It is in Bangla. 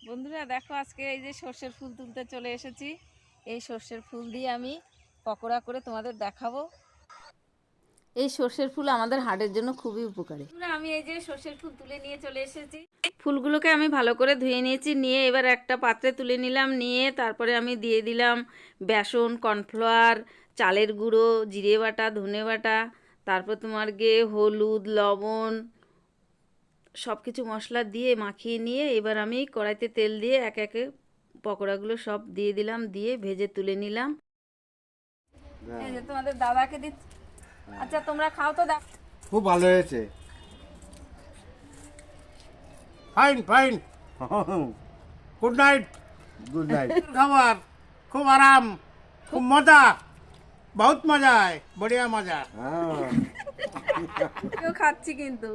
বন্ধুরা দেখো, আজকে এই যে সর্ষের ফুল তুলতে চলে এসেছি। এই সর্ষের ফুল দিয়ে আমি পকোড়া করে তোমাদের দেখাবো। এই সর্ষের ফুল আমাদের হাড়ের জন্য খুবই উপকারী। আমি এই যে সর্ষের ফুল তুলে নিয়ে চলে এসেছি। ফুলগুলোকে আমি ভালো করে ধুয়ে নিয়েছি, নিয়ে এবার একটা পাত্রে তুলে নিলাম। নিয়ে তারপরে আমি দিয়ে দিলাম বেসন, কর্নফ্লাওয়ার, চালের গুঁড়ো, জিরে বাটা, ধনে বাটা, তারপর তোমার গিয়ে হলুদ, লবণ, সব কিছু মশলা দিয়ে মাখিয়ে নিয়ে এবার আমি কড়াইতে তেল দিয়ে একে একে পকোড়াগুলো সব দিয়ে দিলাম, দিয়ে ভেজে তুলে নিলাম। এই যে তোমাদের দাদাকে দিচ্ছি। আচ্ছা তোমরা খাও তো। খুব ভালো হয়েছে, fine fine. Good night. Good night. খাবার খুব আরাম, খুব মজা, বহুত মজা হয়, বড়িয়া মজা। কেউ খাচ্ছি কিন্তু